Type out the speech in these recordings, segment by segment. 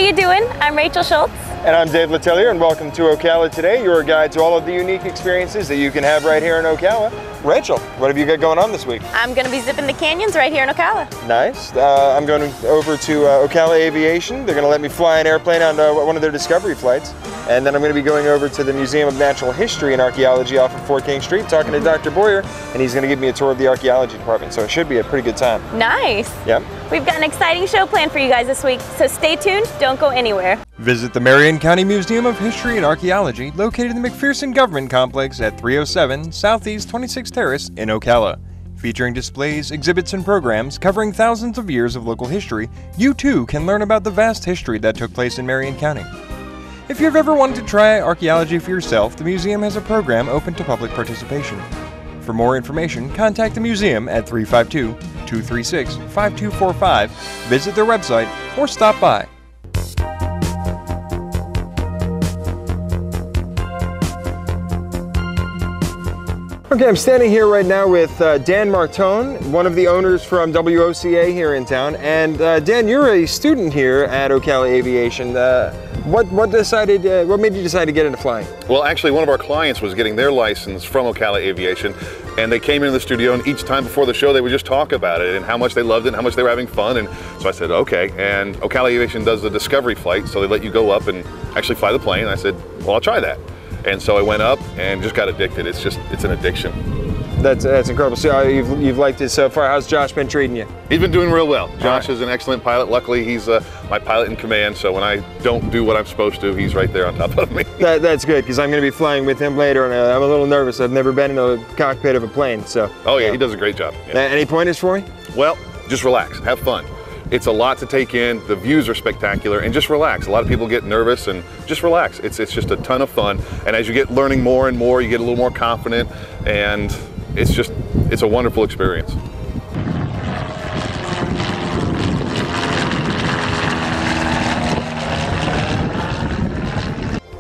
you doing? I'm Rachel Schultz. And I'm Dave Letellier, and welcome to Ocala Today, your guide to all of the unique experiences that you can have right here in Ocala. Rachel, what have you got going on this week? I'm going to be zipping the canyons right here in Ocala. Nice. I'm going over to Ocala Aviation. They're going to let me fly an airplane on one of their discovery flights. And then I'm going to be going over to the Museum of Natural History and Archaeology off of 4 King Street, talking to Dr. Boyer, and he's going to give me a tour of the archaeology department. So it should be a pretty good time. Nice. Yep. We've got an exciting show planned for you guys this week, so stay tuned, don't go anywhere. Visit the Marion County Museum of History and Archaeology, located in the McPherson Government Complex at 307 Southeast 26th Terrace in Ocala. Featuring displays, exhibits, and programs covering thousands of years of local history, you too can learn about the vast history that took place in Marion County. If you've ever wanted to try archaeology for yourself, the museum has a program open to public participation. For more information, contact the museum at 352-236-5245, visit their website, or stop by. Okay, I'm standing here right now with Dan Martone, one of the owners from WOCA here in town. And Dan, you're a student here at Ocala Aviation. What made you decide to get into flying? Well, actually, one of our clients was getting their license from Ocala Aviation, and they came into the studio, and each time before the show, they would just talk about it and how much they loved it and how much they were having fun. And so I said, okay. And Ocala Aviation does the discovery flight, so they let you go up and actually fly the plane. And I said, well, I'll try that. And so I went up and just got addicted. It's an addiction. That's incredible. So you've liked it so far. How's Josh been treating you? He's been doing real well. Josh is an excellent pilot. Luckily, he's my pilot in command, so when I don't do what I'm supposed to, he's right there on top of me. That's good, because I'm going to be flying with him later, and I'm a little nervous. I've never been in a cockpit of a plane, so. Oh yeah, he does a great job. Yeah. Any pointers for me? Well, just relax, have fun. It's a lot to take in, the views are spectacular, and just relax. A lot of people get nervous, and just relax. It's just a ton of fun, and as you get learning more and more, you get a little more confident, and it's a wonderful experience.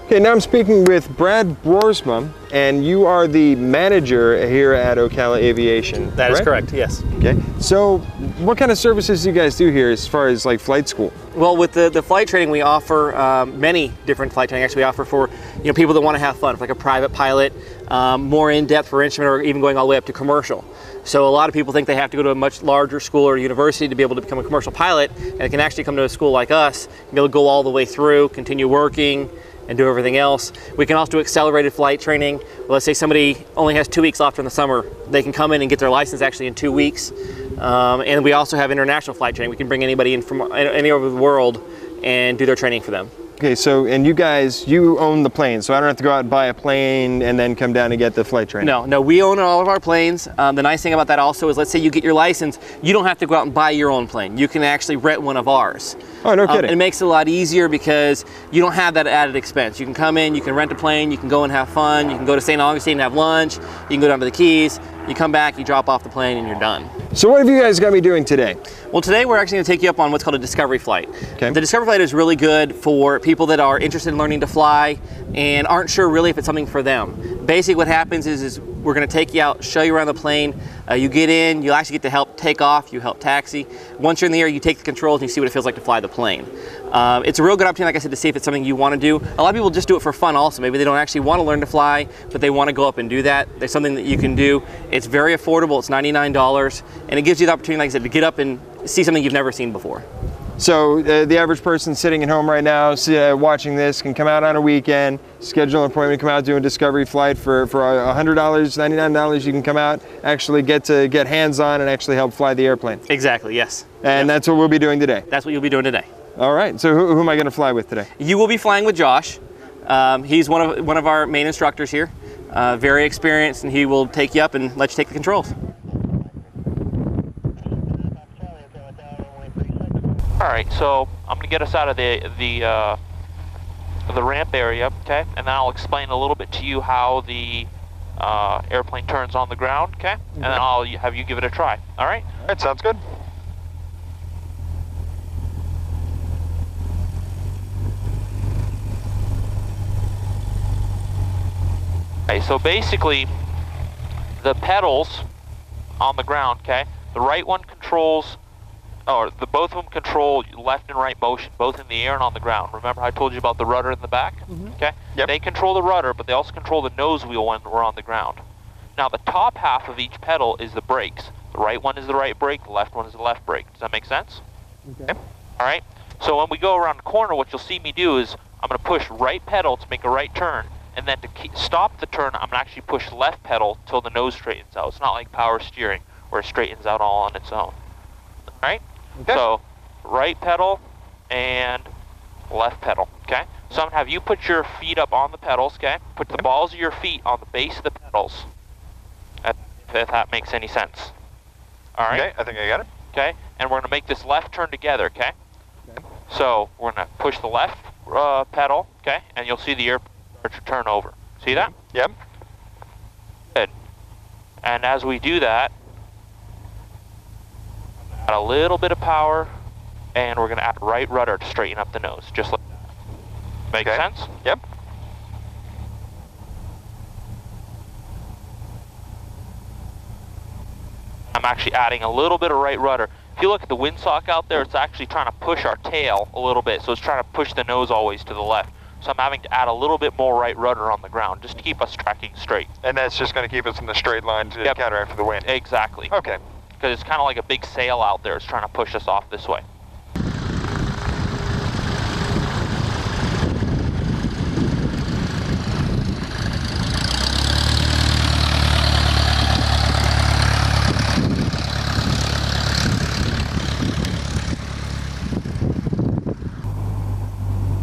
Okay, now I'm speaking with Brad Broersma, and you are the manager here at Ocala Aviation. That is correct, yes. Okay, so what kind of services do you guys do here as far as like flight school? Well, with the flight training, we offer many different flight training. Actually, we offer for people that want to have fun, like a private pilot, more in-depth for instrument, or even going all the way up to commercial. So a lot of people think they have to go to a much larger school or university to be able to become a commercial pilot, and it can actually come to a school like us and be able to go all the way through, continue working, and do everything else. We can also do accelerated flight training. Well, let's say somebody only has 2 weeks off in the summer. They can come in and get their license actually in 2 weeks. And we also have international flight training. We can bring anybody in from any over the world and do their training for them. Okay, so, and you own the plane, so I don't have to go out and buy a plane and then come down and get the flight training. No, we own all of our planes. The nice thing about that also is, let's say you get your license, you don't have to go out and buy your own plane. You can actually rent one of ours. Oh, no kidding. It makes it a lot easier because you don't have that added expense. You can come in, you can rent a plane, you can go and have fun, you can go to St. Augustine and have lunch, you can go down to the Keys, you come back, you drop off the plane, and you're done. So what have you guys got me doing today? Well, today we're actually going to take you up on what's called a discovery flight. Okay. The discovery flight is really good for people that are interested in learning to fly and aren't sure really if it's something for them. Basically what happens is we're going to take you out, show you around the plane. You get in, you actually get to help take off, you help taxi. Once you're in the air, you take the controls and you see what it feels like to fly the plane. It's a real good opportunity, like I said, to see if it's something you want to do. A lot of people just do it for fun also. Maybe they don't actually want to learn to fly, but they want to go up and do that. There's something that you can do. It's very affordable. It's $99, and it gives you the opportunity, like I said, to get up and see something you've never seen before. So the average person sitting at home right now watching this can come out on a weekend, schedule an appointment, come out, do a discovery flight for $100, $99. You can come out, actually get hands-on and actually help fly the airplane. Exactly, yes. And yep. That's what we'll be doing today. That's what you'll be doing today. All right, so who am I going to fly with today? You will be flying with Josh. He's one of our main instructors here. Very experienced, and he will take you up and let you take the controls. All right, so I'm going to get us out of the ramp area, okay? And then I'll explain a little bit to you how the airplane turns on the ground, okay? And then I'll have you give it a try, all right? All right, sounds good. Okay, so basically, the pedals on the ground, okay? The right one controls both of them control left and right motion, both in the air and on the ground. Remember I told you about the rudder in the back? Okay. Yep. They control the rudder, but they also control the nose wheel when we're on the ground. Now the top half of each pedal is the brakes. The right one is the right brake, the left one is the left brake. Does that make sense? Okay. All right. So when we go around the corner, what you'll see me do is I'm going to push right pedal to make a right turn, and then to stop the turn, I'm going to actually push left pedal till the nose straightens out. It's not like power steering where it straightens out all on its own. All right? Okay. So right pedal and left pedal, okay? So I'm going to have you put your feet up on the pedals, okay? Put the balls of your feet on the base of the pedals, if that makes any sense. All right? Okay, I think I got it. Okay, and we're going to make this left turn together, okay? So we're going to push the left pedal, okay, and you'll see the air start to turn over. See that? Yep. Good. And as we do that, add a little bit of power, and we're going to add right rudder to straighten up the nose, just like that. Make sense? Yep. I'm actually adding a little bit of right rudder. If you look at the windsock out there, it's actually trying to push our tail a little bit, so it's trying to push the nose always to the left. So I'm having to add a little bit more right rudder on the ground, just to keep us tracking straight. And that's just going to keep us in the straight line to counteract the wind. Exactly. Okay. Because it's kind of like a big sail out there. It's trying to push us off this way.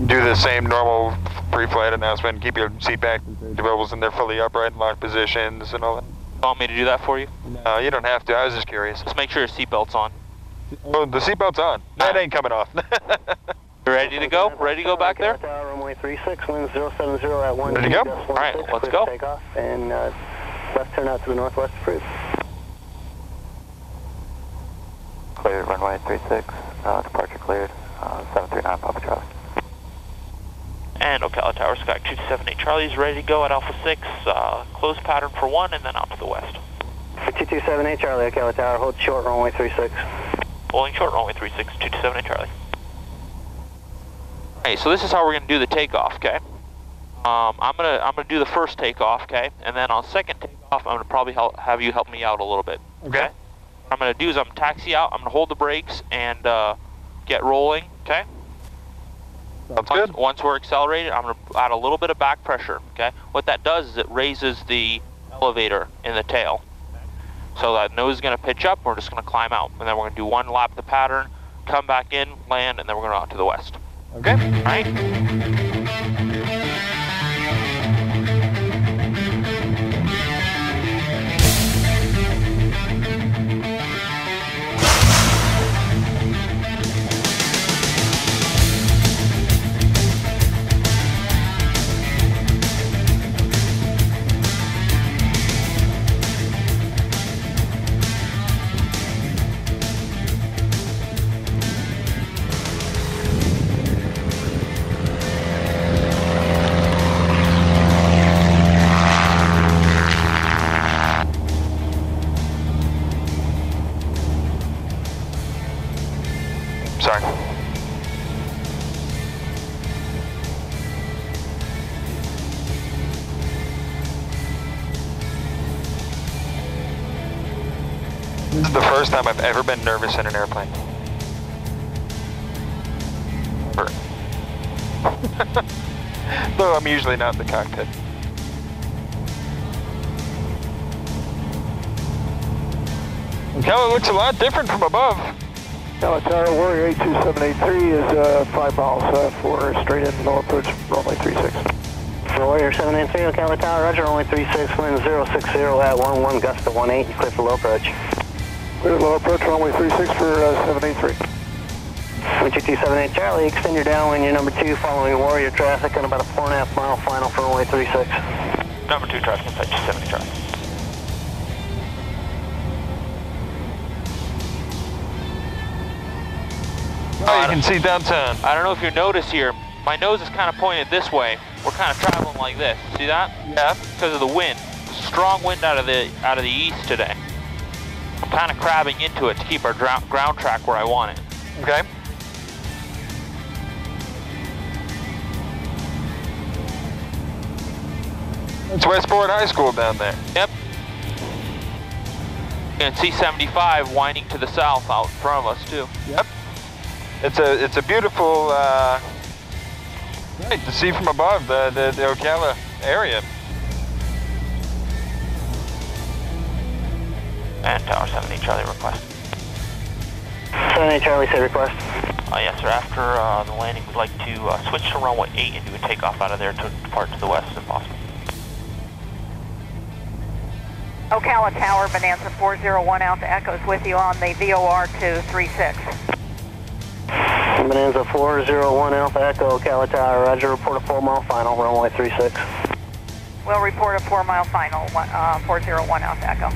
Do the same normal pre-flight announcement, keep your seat back, the bubbles in there fully upright in locked positions and all that. You want me to do that for you? No, you don't have to. I was just curious. Just make sure your seatbelt's on. Oh, the seatbelt's on. That ain't coming off. You ready to go? Ready to go back there? Runway 36, wind 070 at 1. Ready to go? All right, let's go. Takeoff and left turn out to the northwest approved. Cleared, runway 36, departure cleared, 739 Papa Charlie. And Ocala Tower, Sky 278 Charlie is ready to go at Alpha 6, close pattern for 1 and then out to the west. 2278 Charlie, Ocala Tower, hold short, runway 36. Holding short, runway 36, 2278 Charlie. Okay, so this is how we're going to do the takeoff, okay? I'm gonna do the first takeoff, okay? And then on second takeoff, I'm gonna probably have you help me out a little bit. Okay. What I'm gonna do is I'm gonna taxi out. I'm gonna hold the brakes and get rolling, okay? Sounds good. Once we're accelerated, I'm gonna add a little bit of back pressure, okay? What that does is it raises the elevator in the tail. So that nose is gonna pitch up, we're just gonna climb out. And then we're gonna do one lap of the pattern, come back in, land, and then we're gonna go out to the west. Okay. All right? Sorry. This is the first time I've ever been nervous in an airplane. Ever. Though I'm usually not in the cockpit. Ocala looks a lot different from above. Ocala Tower, Warrior 82783 is 5 miles for straight in low approach, runway 36. Warrior 793, Ocala Tower, roger, runway 36, wind 060 at 11, gust to 18, clear for low approach. Clear low approach, runway 36 for 783. Wind 2278 Charlie, extend your downwind, your number 2, following Warrior traffic on about a 4.5 mile final for runway 36. Number 2 traffic inside 270 Charlie. Oh, you can see downtown. I don't know if you notice here, my nose is kind of pointed this way. We're kind of traveling like this. See that? Yeah. Because of the wind. Strong wind out of the east today. I'm kind of crabbing into it to keep our ground track where I want it. Okay. It's Westport High School down there. Yep. You can see 75 winding to the south out in front of us too. Yep. It's a beautiful night to see from above the Ocala area. And Tower 70 Charlie request. 78 Charlie, say request. Yes, sir. After the landing, we'd like to switch to runway 8 and do a takeoff out of there to depart to the west if possible. Ocala Tower, Bonanza 401 Alpha Echoes with you on the VOR 236. Bonanza 401 Alpha Echo, Ocala Tower, roger, report a 4-mile final, runway 36. We'll report a 4-mile final, 401 Alpha Echo.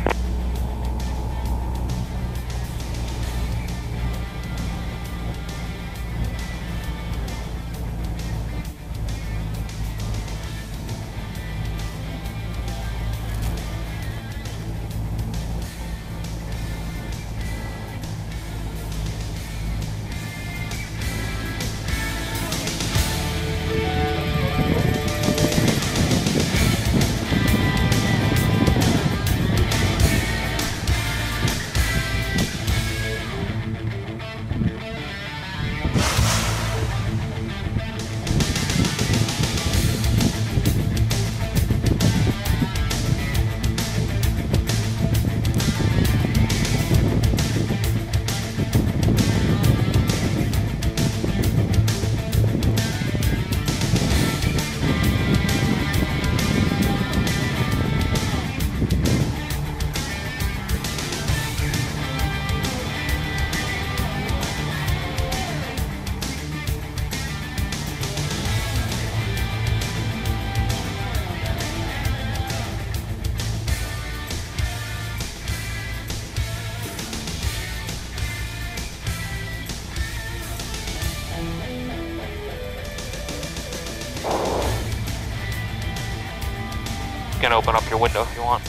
You can open up your window if you want.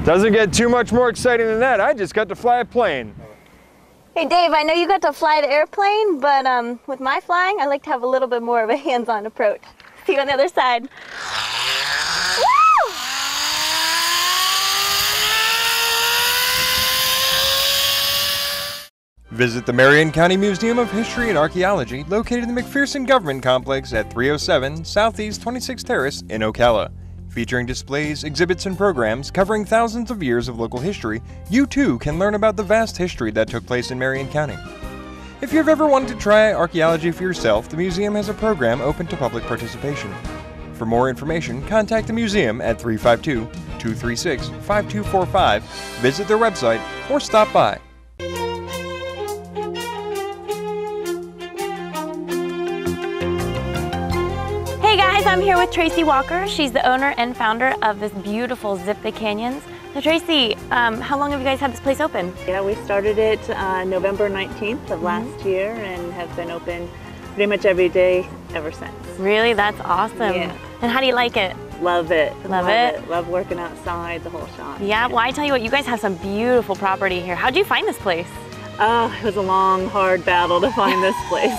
Doesn't get too much more exciting than that. I just got to fly a plane. Hey Dave, I know you got to fly the airplane, but with my flying, I like to have a little bit more of a hands-on approach. See you on the other side. Woo! Visit the Marion County Museum of History and Archaeology, located in the McPherson Government Complex at 307 Southeast 26th Terrace in Ocala. Featuring displays, exhibits, and programs covering thousands of years of local history, you too can learn about the vast history that took place in Marion County. If you've ever wanted to try archaeology for yourself, the museum has a program open to public participation. For more information, contact the museum at 352-236-5245, visit their website, or stop by. Hey guys, I'm here with Tracy Walker. She's the owner and founder of this beautiful Zip the Canyons. So Tracy, how long have you guys had this place open? Yeah, we started it November 19th of last year and have been open pretty much every day ever since. Really? That's awesome. Yeah. And how do you like it? Love it. Love it? Love working outside, the whole shop. Yeah, well I tell you what, you guys have some beautiful property here. How'd you find this place? It was a long, hard battle to find this place.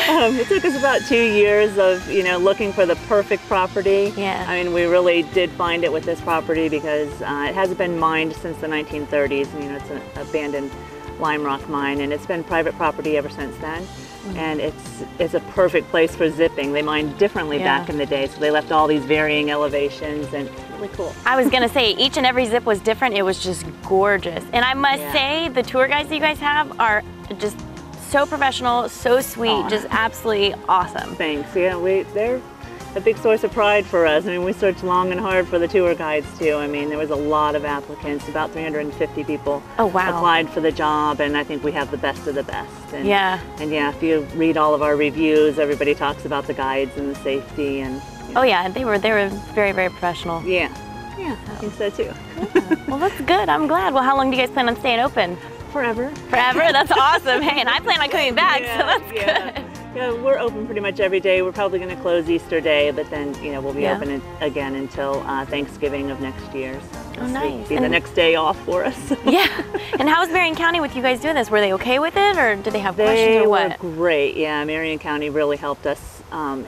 It took us about 2 years of, looking for the perfect property. Yeah. I mean, we really did find it with this property because it hasn't been mined since the 1930s. It's an abandoned lime rock mine, and it's been private property ever since then. Mm-hmm. And it's a perfect place for zipping. They mined differently back in the day, so they left all these varying elevations, and really cool. I was gonna say, each and every zip was different. It was just gorgeous. And I must say, the tour guides that you guys have are just so professional, so sweet, just absolutely awesome. Thanks. Yeah, a big source of pride for us. I mean, we searched long and hard for the tour guides too. I mean, there was a lot of applicants, about 350 people applied for the job, and I think we have the best of the best. And, yeah. And yeah, if you read all of our reviews, everybody talks about the guides and the safety and. Oh yeah, they were very, very professional. Yeah. Yeah, I think so too. Yeah. Well, that's good. I'm glad. Well, how long do you guys plan on staying open? Forever. Forever? That's awesome. Hey, and I plan on coming back, so that's good. Yeah, we're open pretty much every day. We're probably going to close Easter Day, but then, you know, we'll be open again until Thanksgiving of next year. So oh, nice. Be the next day off for us. Yeah. And how was Marion County with you guys doing this? Were they okay with it, or did they have questions or what? They were great. Yeah, Marion County really helped us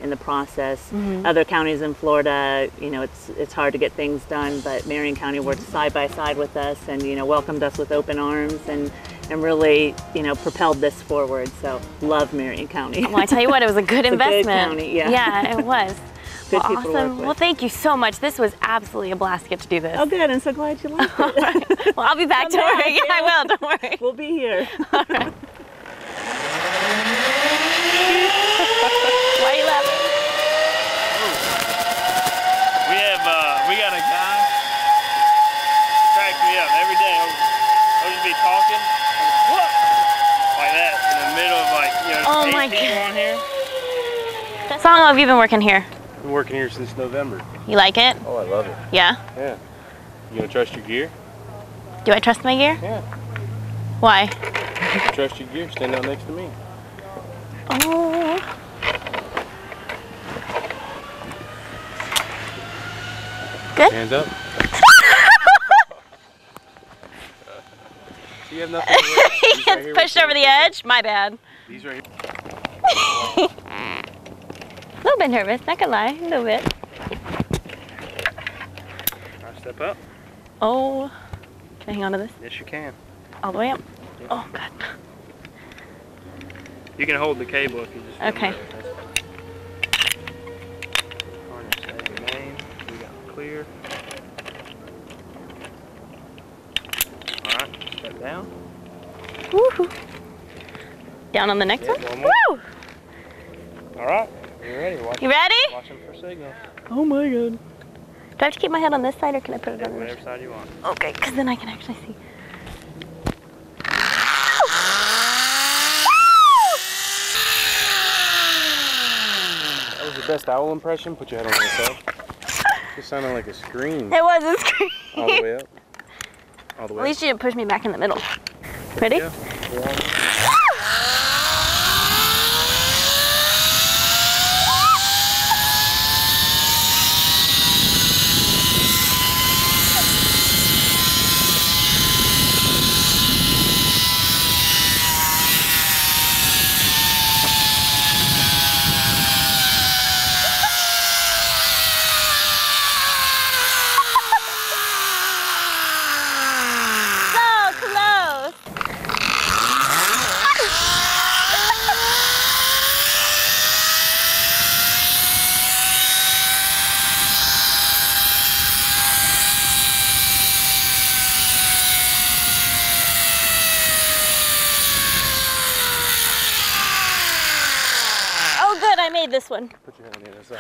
in the process. Other counties in Florida, you know, it's hard to get things done, but Marion County worked side by side with us and, you know, welcomed us with open arms and really, you know, propelled this forward. So love Marion County. Well, I tell you what, it was a good investment. A good county, yeah. Yeah, it was. Good well, people to work awesome. with. Well, thank you so much. This was absolutely a blast to get to do this. Oh, good. I'm so glad you liked it. All right. Well, I'll be back. Don't worry. Yeah, I will. Don't worry. We'll be here. All right. Why are you laughing? We got a guy cracks me up every day. I'll just be talking, what? Like that in the middle of like, you know, oh 8 my people God. on here. So how long have you been working here? Been working here since November. You like it? Oh, I love it. Yeah? Yeah. You gonna trust your gear? Do I trust my gear? Yeah. Why? Trust your gear. Stand out next to me. Oh. Good? Hands up. So you have nothing to worry. He gets pushed over the edge. My bad. These right here. A little bit nervous, not gonna lie, a little bit. Now step up. Oh. Can I hang on to this? Yes, you can. All the way up? Yep. Oh, God. You can hold the cable if you just. Okay. Harness that main. We got clear. Alright, step down. Woohoo. Down on the next one? One more. Woo! Alright, you ready? You ready? Watch them for signals. Oh my God. Do I have to keep my head on this side or can I put it on this? Whatever side you want. Okay, because then I can actually see. That was the best owl impression. Put your head on the side. It sounded like a scream. It was a scream. All the way up. All the way At least you didn't push me back in the middle. Ready? Yeah. I made this one. Put your hand in this side.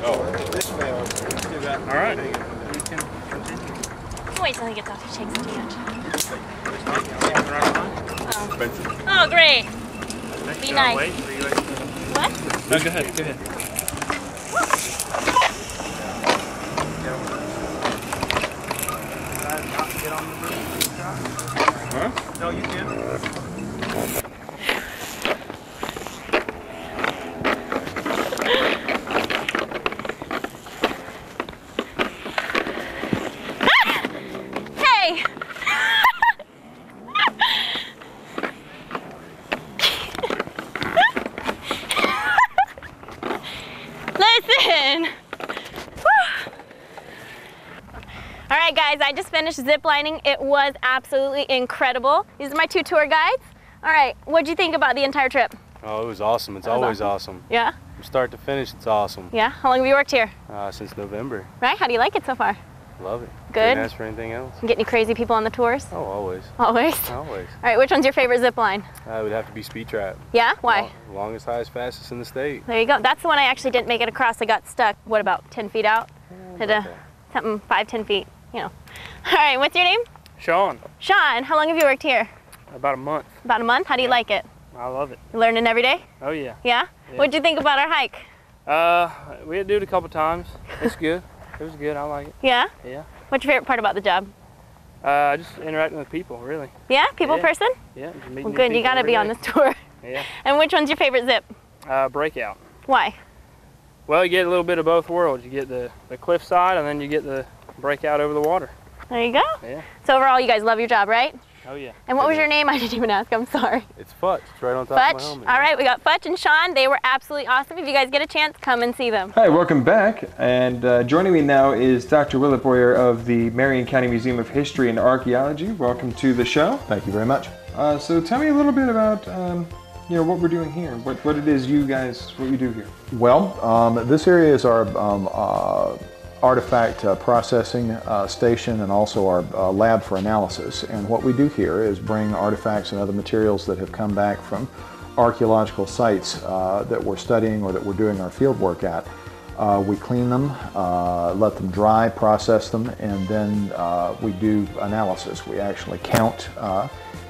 Oh. This way. All right. You can continue. Wait till he gets off. He shakes too much. Oh. Oh, great. Be nice. Wait, what? No, go ahead. Go ahead. Huh? No, you can. All right, guys, I just finished zip lining. It was absolutely incredible. These are my two tour guides. All right, what'd you think about the entire trip? Oh, it was awesome. It's always awesome. Yeah? From start to finish, it's awesome. Yeah? How long have you worked here? Since November. Right? How do you like it so far? Love it. Good? Couldn't ask for anything else. You get any crazy people on the tours? Oh, always. Always? Always. All right, which one's your favorite zip line? It would have to be Speed Trap. Yeah? Why? Longest, highest, fastest in the state. There you go. That's the one I actually didn't make it across. I got stuck, what, about 10 feet out? Something 5-10 feet, you know. All right, what's your name? Sean. Sean, how long have you worked here? About a month. About a month? How do you like it? I love it. You learning every day? Oh, yeah. Yeah? What'd you think about our hike? We had to do it a couple times. It's good. It was good. I like it. Yeah? Yeah. What's your favorite part about the job? Just interacting with people, really. Yeah? People person? Yeah. Well, good. You got to be on this tour. Yeah. And which one's your favorite zip? Breakout. Why? Well, you get a little bit of both worlds. You get the cliff side, and then you get the breakout over the water. There you go. Yeah. So overall, you guys love your job, right? Oh, yeah. And what was your name? I didn't even ask. I'm sorry. It's Futch. It's right on top of my Futch. helmet. All right, we got Futch and Sean. They were absolutely awesome. If you guys get a chance, come and see them. Hi, welcome back. And joining me now is Dr. Willett Boyer of the Marion County Museum of History and Archaeology. Welcome to the show. Thank you very much. So tell me a little bit about what we're doing here, what it is what you do here. Well, this area is our artifact processing station and also our lab for analysis. And what we do here is bring artifacts and other materials that have come back from archaeological sites that we're studying or that we're doing our field work at. We clean them, let them dry, process them, and then we do analysis. We actually count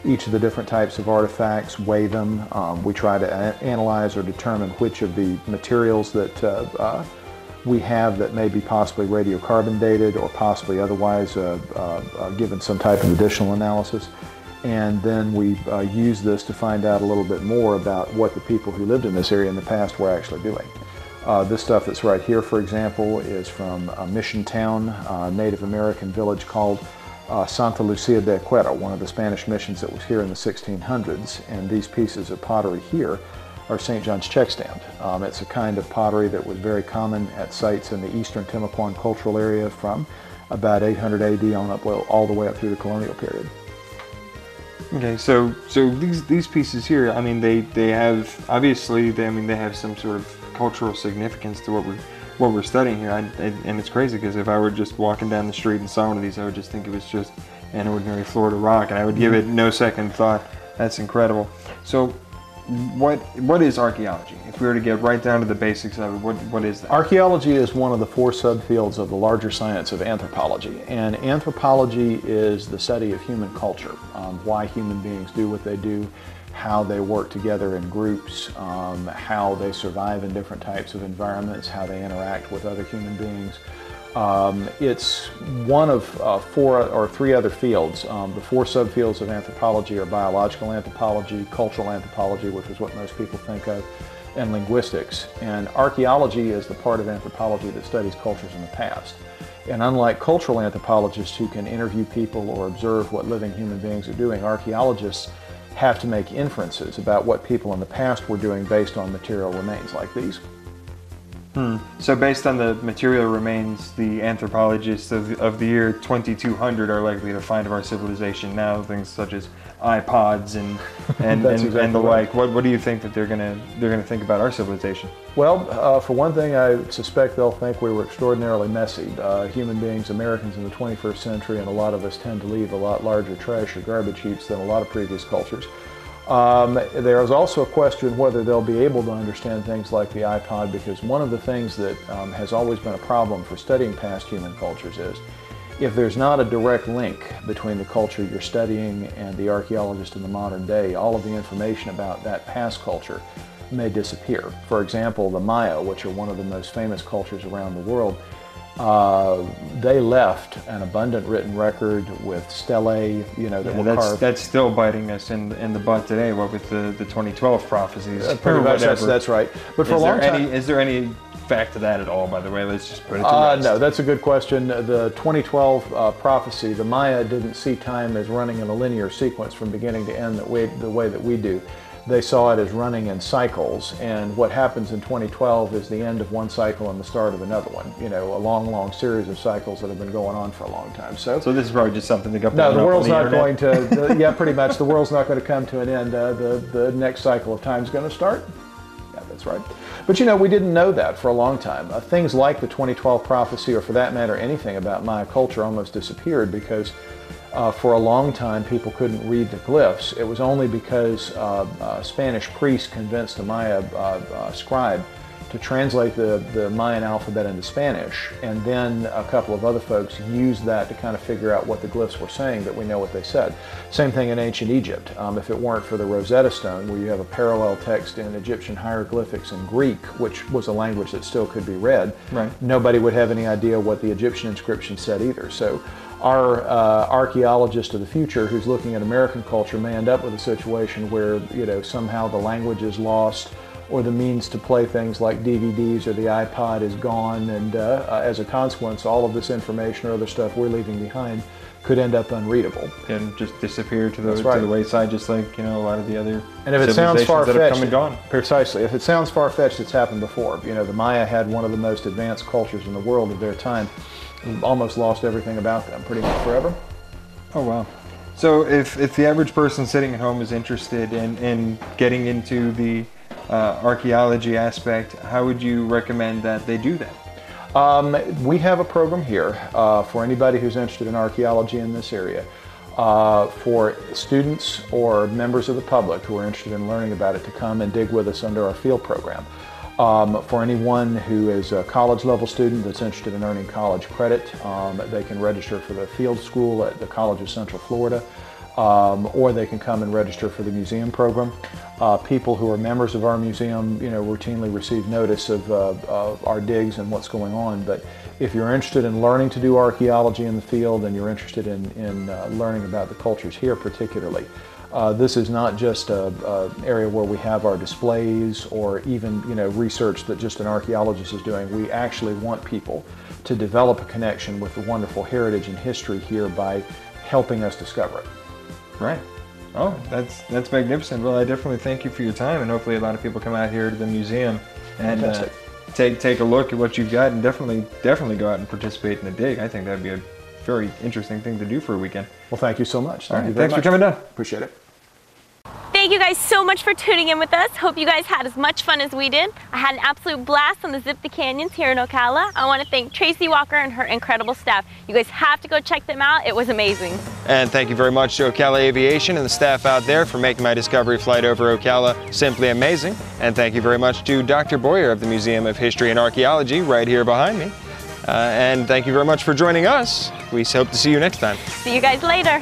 each of the different types of artifacts, weigh them. We try to analyze or determine which of the materials that we have that may be possibly radiocarbon dated or possibly otherwise given some type of additional analysis. And then we use this to find out a little bit more about what the people who lived in this area in the past were actually doing. This stuff that's right here, for example, is from a mission town, Native American village called Santa Lucia de Acuera, one of the Spanish missions that was here in the 1600s. And these pieces of pottery here are St. John's check stand. It's a kind of pottery that was very common at sites in the eastern Timucuan cultural area from about 800 AD on up, all the way up through the colonial period. Okay, so these pieces here, I mean, they have obviously they have some sort of cultural significance to what we're studying here, and it's crazy because if I were just walking down the street and saw one of these, I would just think it was just an ordinary Florida rock, and I would give it no second thought. That's incredible. So, what is archaeology? If we were to get right down to the basics of it, what is that? Archaeology is one of the 4 subfields of the larger science of anthropology, and anthropology is the study of human culture, why human beings do what they do, how they work together in groups, how they survive in different types of environments, how they interact with other human beings. It's one of 4 or 3 other fields. The 4 subfields of anthropology are biological anthropology, cultural anthropology, which is what most people think of, and linguistics. And archaeology is the part of anthropology that studies cultures in the past. And unlike cultural anthropologists who can interview people or observe what living human beings are doing, archaeologists have to make inferences about what people in the past were doing based on material remains like these. So based on the material remains, the anthropologists of the year 2200 are likely to find of our civilization now things such as iPods and the like. What do you think that they're gonna think about our civilization? Well, for one thing, I suspect they'll think we were extraordinarily messy. Human beings, Americans in the 21st century, and a lot of us tend to leave a lot larger trash or garbage heaps than a lot of previous cultures. There is also a question whether they'll be able to understand things like the iPod, because one of the things that has always been a problem for studying past human cultures is if there's not a direct link between the culture you're studying and the archaeologist in the modern day, all of the information about that past culture may disappear. For example, the Maya, which are one of the most famous cultures around the world, they left an abundant written record with stelae, that were carved. That's still biting us in the butt today. What with the 2012 prophecies? Pretty much, that's right. But for a long time, is there any fact to that at all? By the way, let's just put it to rest. No, that's a good question. The 2012 prophecy, the Maya didn't see time as running in a linear sequence from beginning to end the way that we do. They saw it as running in cycles, and what happens in 2012 is the end of one cycle and the start of another one. A long series of cycles that have been going on for a long time. So this is probably just something to go. No, the world's not going to. Yeah, pretty much. The world's not going to come to an end. The next cycle of time is going to start. Yeah, that's That's right. But you know, we didn't know that for a long time. Things like the 2012 prophecy, or for that matter anything about Maya culture, almost disappeared because for a long time people couldn't read the glyphs. It was only because a Spanish priest convinced a Maya scribe to translate the Mayan alphabet into Spanish, and then a couple of other folks used that to kind of figure out what the glyphs were saying, that we know what they said. Same thing in ancient Egypt. If it weren't for the Rosetta Stone, where you have a parallel text in Egyptian hieroglyphics and Greek, which was a language that still could be read, right, nobody would have any idea what the Egyptian inscription said either. So our archaeologist of the future, who's looking at American culture, may end up with a situation where, you know, somehow the language is lost, or the means to play things like DVDs or the iPod is gone, and as a consequence, all of this information or other stuff we're leaving behind could end up unreadable. And just disappear to the wayside, just like, you know, a lot of the other and if it sounds far-fetched, that have come and gone. Precisely. If it sounds far-fetched, it's happened before. You know, the Maya had one of the most advanced cultures in the world of their time. We've almost lost everything about them, pretty much forever. Oh, wow. So if the average person sitting at home is interested in getting into the archaeology aspect, how would you recommend that they do that? We have a program here for anybody who's interested in archaeology in this area, for students or members of the public who are interested in learning about it to come and dig with us under our field program. For anyone who is a college level student that's interested in earning college credit, they can register for the field school at the College of Central Florida. Or they can come and register for the museum program. People who are members of our museum, you know, routinely receive notice of our digs and what's going on. But if you're interested in learning to do archaeology in the field, and you're interested in learning about the cultures here particularly, this is not just an area where we have our displays or even, you know, research that just an archaeologist is doing. We actually want people to develop a connection with the wonderful heritage and history here by helping us discover it. Right. Oh, that's magnificent. Well, I definitely thank you for your time, and hopefully a lot of people come out here to the museum and take a look at what you've got, and definitely go out and participate in the dig. I think that'd be a very interesting thing to do for a weekend. Well, thank you so much. All right, thanks for coming down. Appreciate it. Thank you guys so much for tuning in with us. Hope you guys had as much fun as we did. I had an absolute blast on the Zip the Canyons here in Ocala. I want to thank Tracy Walker and her incredible staff. You guys have to go check them out. It was amazing. And thank you very much to Ocala Aviation and the staff out there for making my discovery flight over Ocala simply amazing. And thank you very much to Dr. Boyer of the Museum of History and Archaeology right here behind me. And thank you very much for joining us. We hope to see you next time. See you guys later.